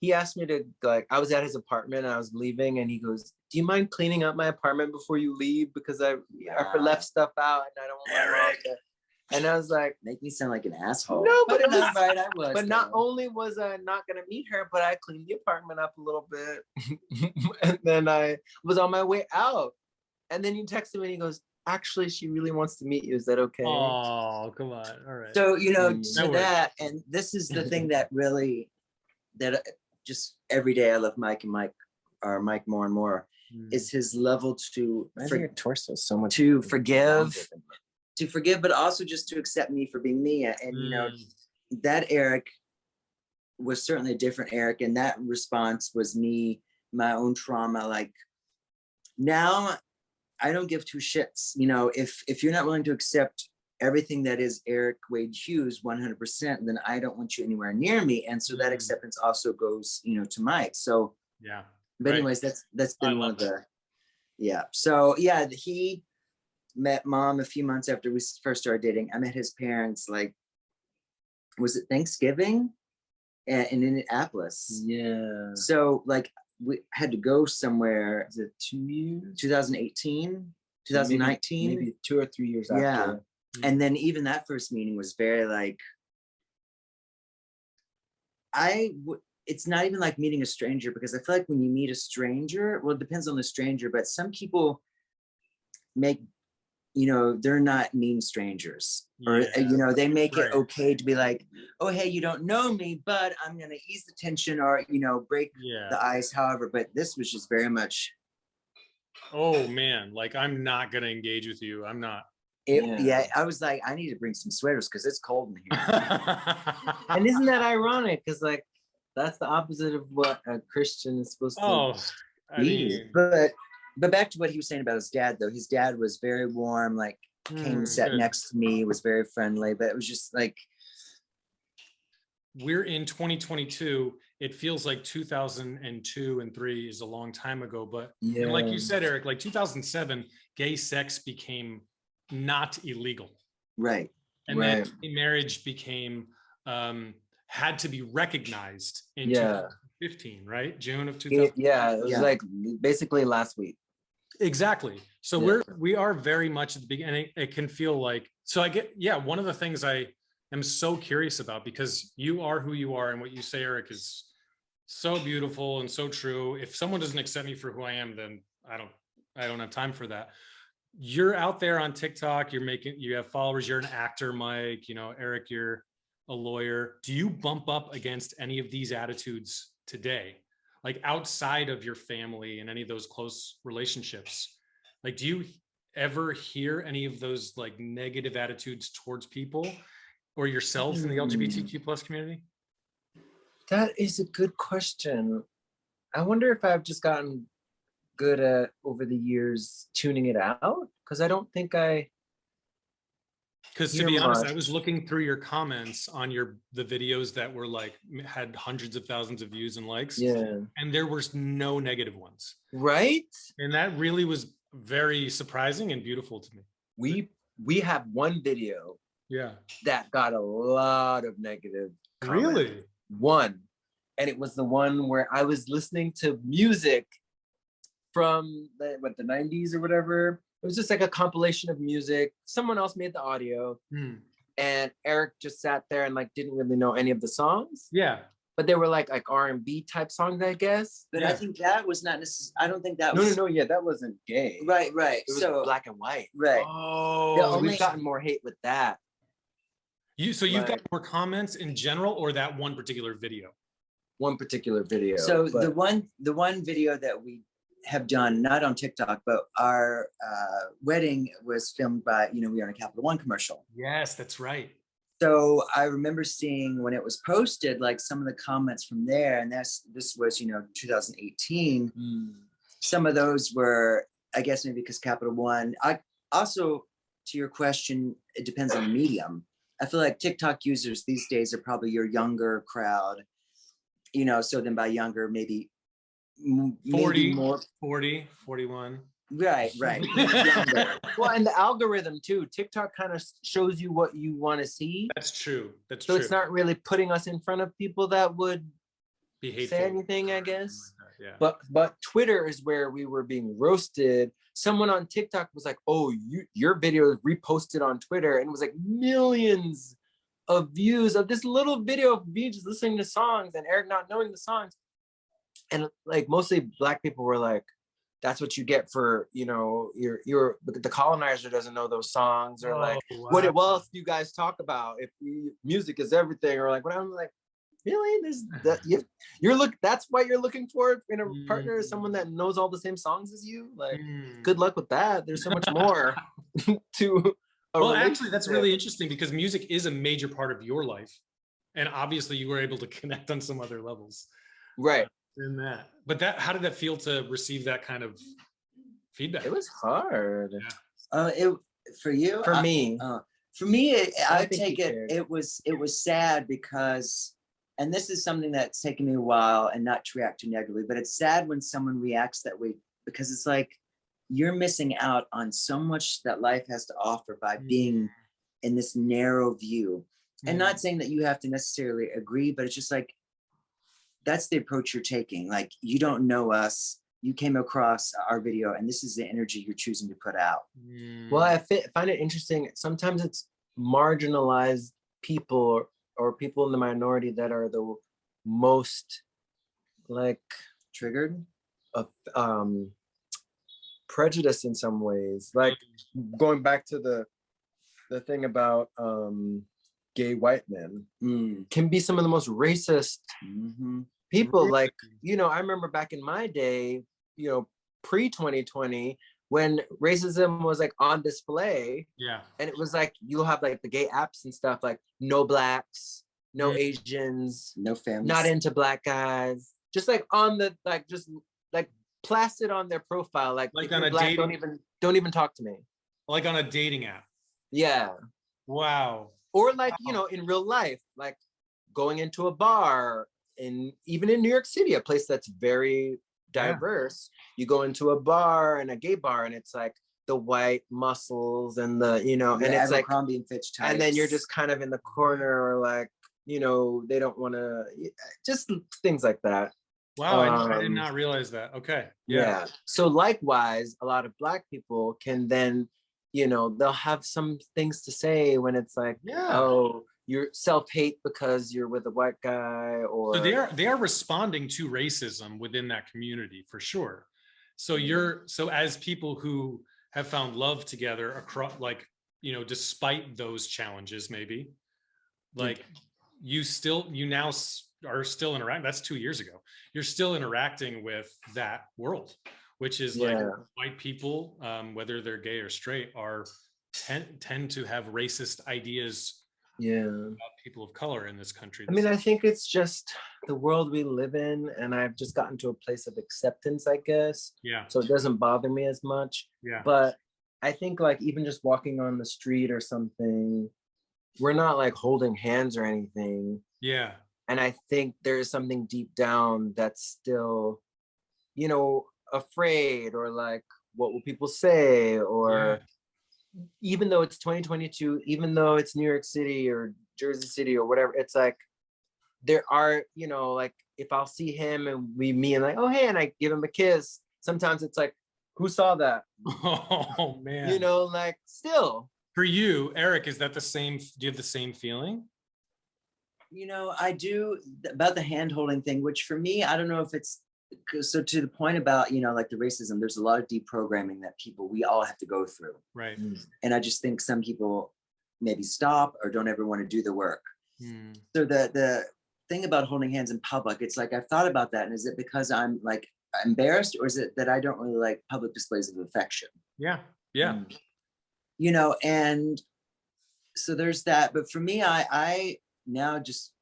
he asked me to I was at his apartment and I was leaving, and he goes, do you mind cleaning up my apartment before you leave? Because I left stuff out and I don't want my mom to. And I was like, make me sound like an asshole. No, but it was right. I was. But not only was I not gonna meet her, but I cleaned the apartment up a little bit. And then I was on my way out. And then you texted me and he goes, actually, she really wants to meet you. Is that okay? Oh, come on. All right. So, that, and this is the thing that really, that just every day I love Mike more and more, is his level to your torso so much to forgive, but also just to accept me for being me. And that Eric was certainly a different Eric, and that response was me, my own trauma. Like, now I don't give two shits. If you're not willing to accept everything that is Eric Wade Hughes 100%, then I don't want you anywhere near me. And so that acceptance also goes, to Mike. So yeah. But anyways, that's been one of the, So yeah, he met Mom a few months after we first started dating. I met his parents, like, was it Thanksgiving in Indianapolis? Yeah. So like we had to go somewhere. Is it 2 years? 2018, 2019? Maybe 2 or 3 years after. Yeah. And then even that first meeting was very like, it's not even like meeting a stranger, because I feel like when you meet a stranger, well, it depends on the stranger, but some people make, they're not mean strangers, or, they make it okay to be like, oh, hey, you don't know me, but I'm going to ease the tension, or, break the ice, however. But this was just very much, oh man, like, I'm not going to engage with you. I'm not. I was like, I need to bring some sweaters because it's cold in here. And isn't that ironic? Because like, that's the opposite of what a Christian is supposed to be. But back to what he was saying about his dad, though. His dad was very warm, like came and sat next to me, was very friendly, but it was just like, we're in 2022. It feels like 2002 and 3 is a long time ago, but and like you said, Eric, like 2007, gay sex became not illegal. Right. And then marriage became had to be recognized in 2015, right? June of 2000. It was like basically last week. Exactly. So we are very much at the beginning. It can feel like, so I get, one of the things I am so curious about, because you are who you are, and what you say, Eric, is so beautiful and so true. If someone doesn't accept me for who I am, then I don't have time for that. You're out there on TikTok, you have followers, you're an actor, Mike, Eric, you're a lawyer. Do you bump up against any of these attitudes today? Like, outside of your family and any of those close relationships? Like, do you ever hear any of those like negative attitudes towards people or yourself in the LGBTQ plus community? That is a good question. I wonder if I've just gotten good at, over the years, tuning it out, because I don't think because to be honest, I was looking through your comments on the videos that were like had hundreds of thousands of views and likes, and there was no negative ones, right? And that really was very surprising and beautiful to me. We have one video that got a lot of negative comments. Really? One, and it was the one where I was listening to music from the 90s or whatever. It was just like a compilation of music. Someone else made the audio, and Eric just sat there and like didn't really know any of the songs. Yeah, but they were like R&B type songs, I guess. But I think that was not necessarily. I don't think that was. No. Yeah, that wasn't gay. Right. It was black and white. Right. Oh, we've gotten more hate with that. You've got more comments in general, or that one particular video? One particular video. So the one video that we have done, not on TikTok, but our wedding was filmed by, we are in a Capital One commercial. Yes, that's right. So I remember seeing when it was posted, like some of the comments from there, and this was, 2018. Some of those were, I guess, maybe because Capital One. I also, to your question, it depends on the medium. I feel like TikTok users these days are probably your younger crowd, so then by younger, maybe 40 more, 40, 41. Right. Well, and the algorithm too. TikTok kind of shows you what you want to see. That's true. So it's not really putting us in front of people that would be hateful, say anything, I guess. But Twitter is where we were being roasted. Someone on TikTok was like, oh, your video is reposted on Twitter, and it was like millions of views of this little video of me just listening to songs and Eric not knowing the songs. And like mostly Black people were like, that's what you get for, you know, the colonizer doesn't know those songs, or like, what else do you guys talk about if music is everything, or like, what I'm like, really? There's that that's what you're looking for in a partner, is someone that knows all the same songs as you. Like, good luck with that. There's so much more to well, actually, that's really interesting, because music is a major part of your life, and obviously you were able to connect on some other levels, right? In that, but how did that feel to receive that kind of feedback? It was hard. For you, for me, I take it. It was sad because, and this is something that's taken me a while, and not to react too negatively, but it's sad when someone reacts that way, because it's like you're missing out on so much that life has to offer by being in this narrow view. And not saying that you have to necessarily agree, but it's just like, that's the approach you're taking. Like, you don't know us, you came across our video, and this is the energy you're choosing to put out. Well, I find it interesting. Sometimes it's marginalized people or people in the minority that are the most like triggered of prejudice in some ways. Like, going back to the thing about gay white men can be some of the most racist people. Really? Like, you know, I remember back in my day, you know, pre-2020, when racism was like on display. Yeah. And it was like, you'll have like the gay apps and stuff, like no Blacks, no Asians, no families, not into Black guys, just like on the, like, just like plastered on their profile, like on a Black, don't even talk to me. Like on a dating app. Yeah. Wow. Or like, you know, in real life, like going into a bar, even in New York City, a place that's very diverse, you go into a bar, and a gay bar, and it's like the white muscles and the, you know, and it's like Abercrombie and Fitch types. And then you're just kind of in the corner, or like, you know, they don't want to, just things like that. Wow, I did not realize that. Okay. Yeah. So likewise, a lot of Black people can then, you know, they'll have some things to say when it's like, oh, you're self-hate because you're with a white guy, or so they are responding to racism within that community for sure. So so as people who have found love together across, like, you know, despite those challenges, maybe, like, you now are still interacting. That's 2 years ago. You're still interacting with that world, which is like white people, whether they're gay or straight, tend to have racist ideas about people of color in this country. I mean, I think it's just the world we live in, and I've just gotten to a place of acceptance, I guess. Yeah. So it doesn't bother me as much. Yeah. But I think, like, even just walking on the street or something, we're not like holding hands or anything. Yeah. And I think there is something deep down that's still, you know, afraid, or like, what will people say? Or even though it's 2022, even though it's New York City or Jersey City or whatever, it's like, there are, you know, like, if I'll see him and we meet and like, oh, hey, and I give him a kiss, sometimes it's like, who saw that? Oh, man. You know, like, still. For you, Eric, is that the same? Do you have the same feeling? You know, I do, about the hand holding thing, which for me, I don't know if it's, so to the point about, you know, like the racism, there's a lot of deprogramming that we all have to go through. Right. And I just think some people maybe stop or don't ever want to do the work. So the thing about holding hands in public, it's like, I've thought about that. And is it because I'm like embarrassed, or is it that I don't really like public displays of affection? Yeah. Yeah. You know, and so there's that. But for me, I now just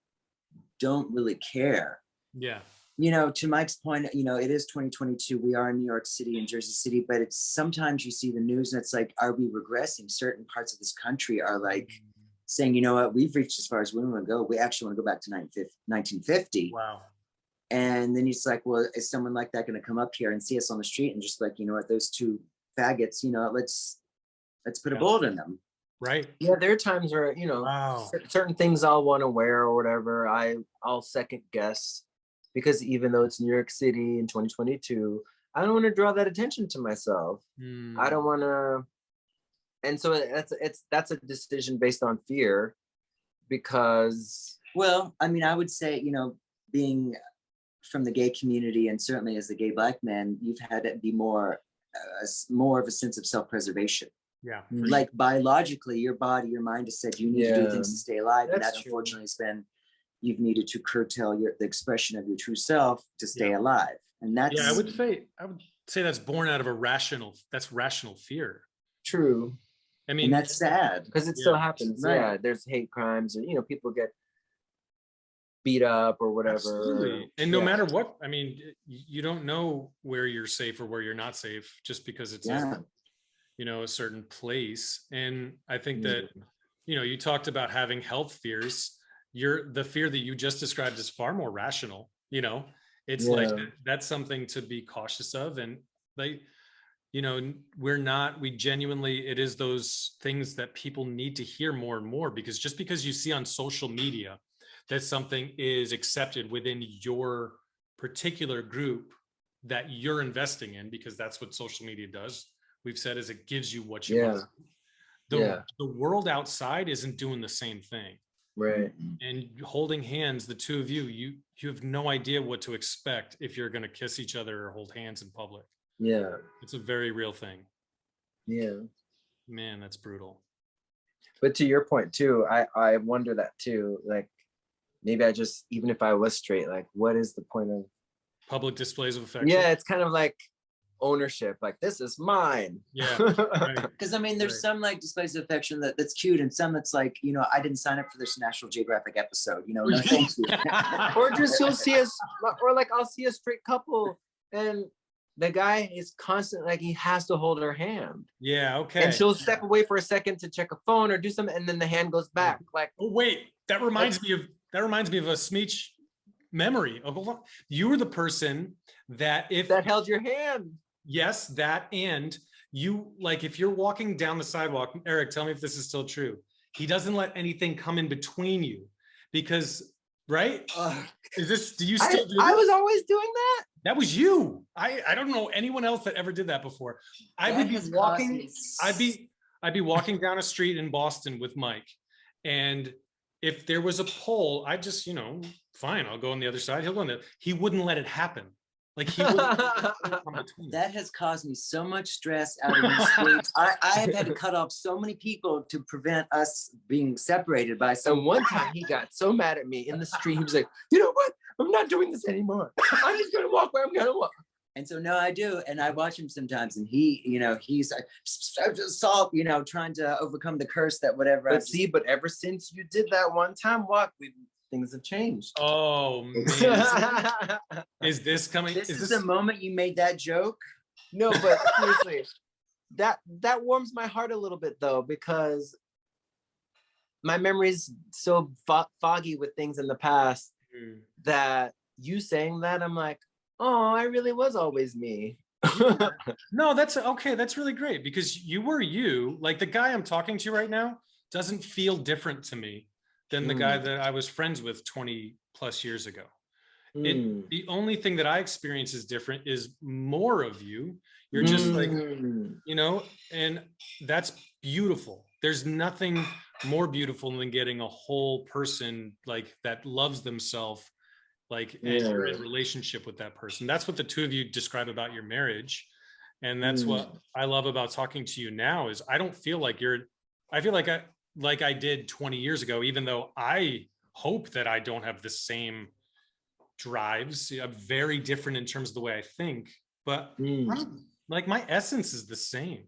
don't really care. Yeah. You know, to Mike's point, you know, it is 2022. We are in New York City and Jersey City, but it's sometimes you see the news and it's like, are we regressing? Certain parts of this country are like saying, you know what, we've reached as far as we want to go. We actually want to go back to 1950. Wow. And then it's like, well, is someone like that going to come up here and see us on the street and just like, you know what, those two faggots, you know, let's put a bullet in them. Right. Yeah, there are times where, you know, certain things I'll want to wear or whatever, I'll second guess, because even though it's New York City in 2022, I don't want to draw that attention to myself. I don't want to. And so that's a decision based on fear, because. Well, I mean, I would say, you know, being from the gay community, and certainly as a gay Black man, you've had it be more of a sense of self-preservation. Yeah. Like biologically, your body, your mind has said you need to do things to stay alive. And that true. unfortunately has been, you've needed to curtail the expression of your true self to stay alive. And that's, I would say that's born out of rational fear. True. I mean, and that's sad. Because it still happens. Right. Yeah, there's hate crimes, and, you know, people get beat up or whatever. Absolutely. And no matter what, I mean, you don't know where you're safe or where you're not safe just because it's a, you know, a certain place. And I think that, you know, you talked about having health fears. The fear that you just described is far more rational. You know, it's like that's something to be cautious of. And like, you know, we genuinely, it is those things that people need to hear more and more, because just because you see on social media that something is accepted within your particular group that you're investing in, because that's what social media does. We've said is it gives you what you want. The world outside isn't doing the same thing. Right. And holding hands, the two of you, you have no idea what to expect if you're going to kiss each other or hold hands in public. Yeah. It's a very real thing. Yeah. Man, that's brutal. But to your point too, I wonder that too. Like, maybe I just, even if I was straight, like, what is the point of public displays of affection? Yeah, it's kind of like ownership, like, this is mine. Yeah. Because I mean, there's some like displays of affection that's cute, and some that's like, you know, I didn't sign up for this National Geographic episode, you know, no thank you. Or just you'll see us, or like I'll see a straight couple and the guy is constantly like, he has to hold her hand. Yeah, okay. And she'll step away for a second to check a phone or do something, and then the hand goes back. Like, oh wait, that reminds me of a speech memory. Oh, you were the person that held your hand. Yes, that, and you, like, if you're walking down the sidewalk, Eric, tell me if this is still true. He doesn't let anything come in between you, because, right? Do you still do that? I was always doing that. That was you. I don't know anyone else that ever did that before. I would be walking. I'd be walking down a street in Boston with Mike, and if there was a pole, I just, you know, fine, I'll go on the other side. He'll go on the. He wouldn't let it happen. Like he wouldn't. That has caused me so much stress out of these streets. I have had to cut off so many people to prevent us being separated by some. And one time he got so mad at me in the street. He was like, you know what? I'm not doing this anymore. I'm just gonna walk where I'm gonna walk. And so no, I do, and I watch him sometimes, and he, you know, he's salt, you know, trying to overcome the curse that whatever. But ever since you did that one time walk, things have changed. Oh man, is this coming? This is the moment you made that joke? No, but seriously, that warms my heart a little bit though, because my memory's so foggy with things in the past that you saying that, I'm like, oh, I really was always me. No, that's okay. That's really great, because you were you. Like, the guy I'm talking to right now doesn't feel different to me than the guy that I was friends with 20 plus years ago. The only thing that I experience is different is more of you. You're just like, you know, and that's beautiful. There's nothing more beautiful than getting a whole person like that loves themselves, like, and you're in relationship with that person. That's what the two of you describe about your marriage. And that's what I love about talking to you now is I don't feel like I feel like I did 20 years ago, even though I hope that I don't have the same drives. I'm very different in terms of the way I think, but like my essence is the same.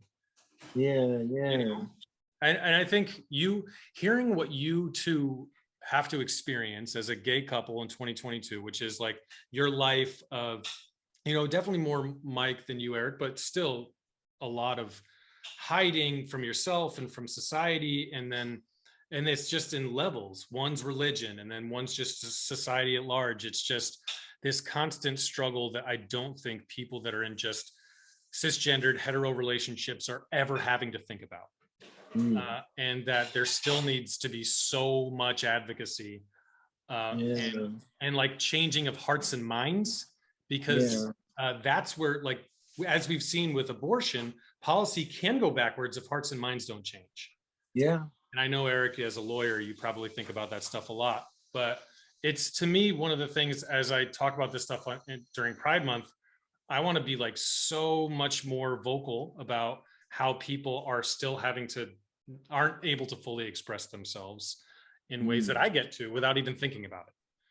Yeah. You know? And I think hearing what you two have to experience as a gay couple in 2022, which is like your life of, you know, definitely more Mike than you, Eric, but still a lot of hiding from yourself and from society, and it's just in levels. One's religion, and then one's just society at large. It's just this constant struggle that I don't think people that are in just cisgendered hetero relationships are ever having to think about. And that there still needs to be so much advocacy and like changing of hearts and minds, because that's where, like, as we've seen with abortion, policy can go backwards if hearts and minds don't change. Yeah. And I know, Eric, as a lawyer, you probably think about that stuff a lot, but it's, to me, one of the things as I talk about this stuff during Pride Month, I want to be like so much more vocal about how people are still aren't able to fully express themselves in ways that I get to without even thinking about it.